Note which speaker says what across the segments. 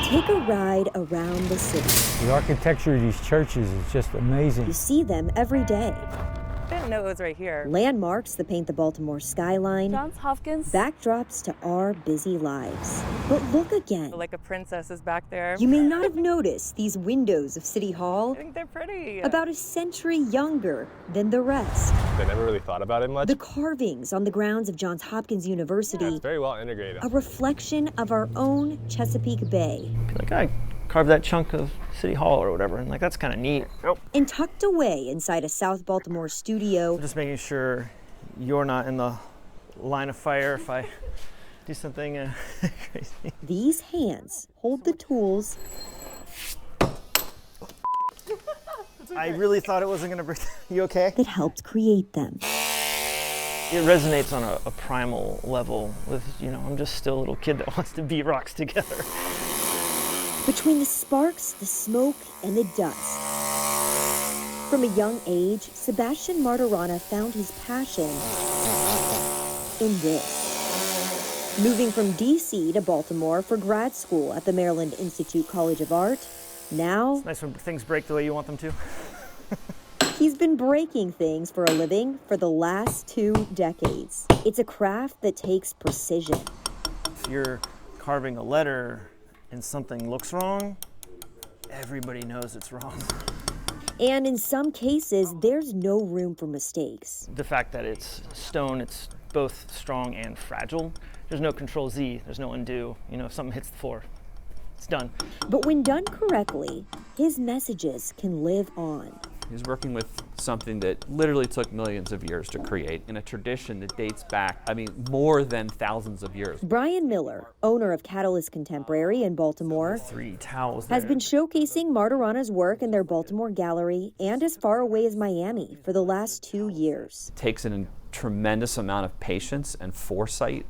Speaker 1: Take a ride around the city.
Speaker 2: The architecture of these churches is just amazing.
Speaker 1: You see them every day.
Speaker 3: I didn't know it was right here.
Speaker 1: Landmarks that paint the Baltimore skyline.
Speaker 3: Johns Hopkins.
Speaker 1: Backdrops to our busy lives. But look again.
Speaker 3: Like a princess is back there.
Speaker 1: You may not have noticed these windows of City Hall.
Speaker 3: I think they're pretty.
Speaker 1: About a century younger than the rest.
Speaker 4: I never really thought about it much.
Speaker 1: The carvings on the grounds of Johns Hopkins University.
Speaker 4: Yeah, it's very well integrated.
Speaker 1: A reflection of our own Chesapeake Bay.
Speaker 5: Like, I carved that chunk of City Hall or whatever, and like, that's kind of neat.
Speaker 4: Nope.
Speaker 1: And tucked away inside a South Baltimore studio.
Speaker 5: Just making sure you're not in the line of fire if I do something crazy.
Speaker 1: These hands hold the tools.
Speaker 5: I really thought it wasn't gonna break. You okay?
Speaker 1: That helped create them.
Speaker 5: It resonates on a primal level with, I'm just still a little kid that wants to beat rocks together.
Speaker 1: Between the sparks, the smoke, and the dust. From a young age, Sebastian Martorana found his passion in this. Moving from D.C. to Baltimore for grad school at the Maryland Institute College of Art, now
Speaker 5: It's nice when things break the way you want them to.
Speaker 1: he's been breaking things for a living for the last 2 decades. It's a craft that takes precision.
Speaker 5: If you're carving a letter and something looks wrong, everybody knows it's wrong.
Speaker 1: And in some cases, there's no room for mistakes.
Speaker 5: The fact that it's stone, it's both strong and fragile. There's no control Z, there's no undo. If something hits the floor, it's done.
Speaker 1: But when done correctly, his messages can live on.
Speaker 6: He's working with something that literally took millions of years to create in a tradition that dates back, more than thousands of years.
Speaker 1: Brian Miller, owner of Catalyst Contemporary in Baltimore,
Speaker 5: 3 towels
Speaker 1: has
Speaker 5: there.
Speaker 1: been showcasing Martorana's work in their Baltimore gallery and as far away as Miami for the last 2 years.
Speaker 6: It takes a tremendous amount of patience and foresight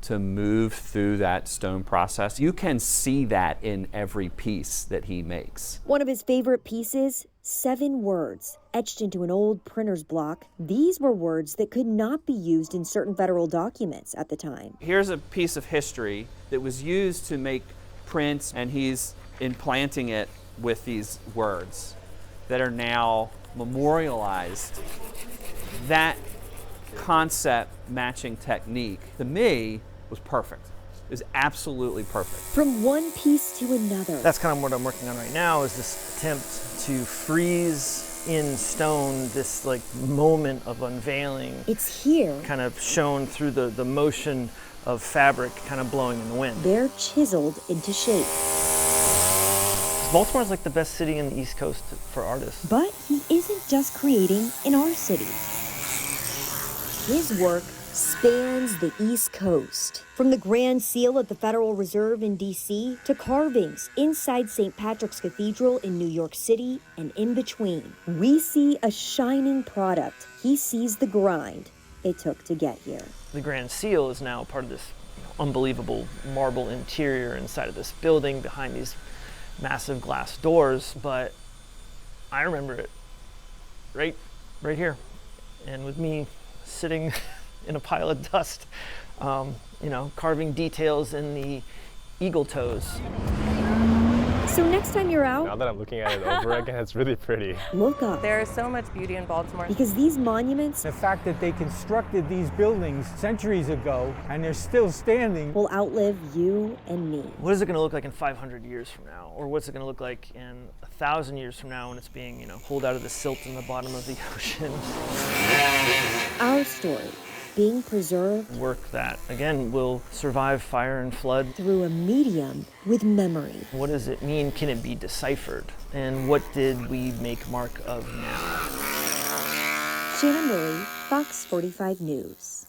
Speaker 6: to move through that stone process. You can see that in every piece that he makes.
Speaker 1: One of his favorite pieces, 7 words etched into an old printer's block. These were words that could not be used in certain federal documents at the time.
Speaker 6: Here's a piece of history that was used to make prints, and he's implanting it with these words that are now memorialized. That concept matching technique, to me, was perfect. It was absolutely perfect.
Speaker 1: From one piece to another.
Speaker 5: That's kind of what I'm working on right now, is this attempt to freeze in stone this moment of unveiling.
Speaker 1: It's here.
Speaker 5: Kind of shown through the motion of fabric kind of blowing in the wind.
Speaker 1: They're chiseled into shape.
Speaker 5: Baltimore's like the best city in the East Coast for artists.
Speaker 1: But he isn't just creating in our city. His work spans the East Coast. From the Grand Seal at the Federal Reserve in D.C. to carvings inside St. Patrick's Cathedral in New York City and in between. We see a shining product. He sees the grind it took to get here.
Speaker 5: The Grand Seal is now part of this unbelievable marble interior inside of this building behind these massive glass doors, but I remember it right here. And with me sitting in a pile of dust, carving details in the eagle toes.
Speaker 1: So next time you're
Speaker 4: Now
Speaker 1: out,
Speaker 4: that I'm looking at it over again, it's really pretty.
Speaker 1: look up.
Speaker 3: There is so much beauty in Baltimore.
Speaker 1: Because these monuments
Speaker 2: The fact that they constructed these buildings centuries ago and they're still standing.
Speaker 1: will outlive you and me.
Speaker 5: What is it going to look like in 500 years from now? Or what's it going to look like in 1,000 years from now when it's being, pulled out of the silt in the bottom of the ocean?
Speaker 1: Our story being preserved
Speaker 5: Work that, again, will survive fire and flood.
Speaker 1: through a medium with memory.
Speaker 5: What does it mean? Can it be deciphered? And what did we make mark of now?
Speaker 1: Shannon Murray, Fox 45 News.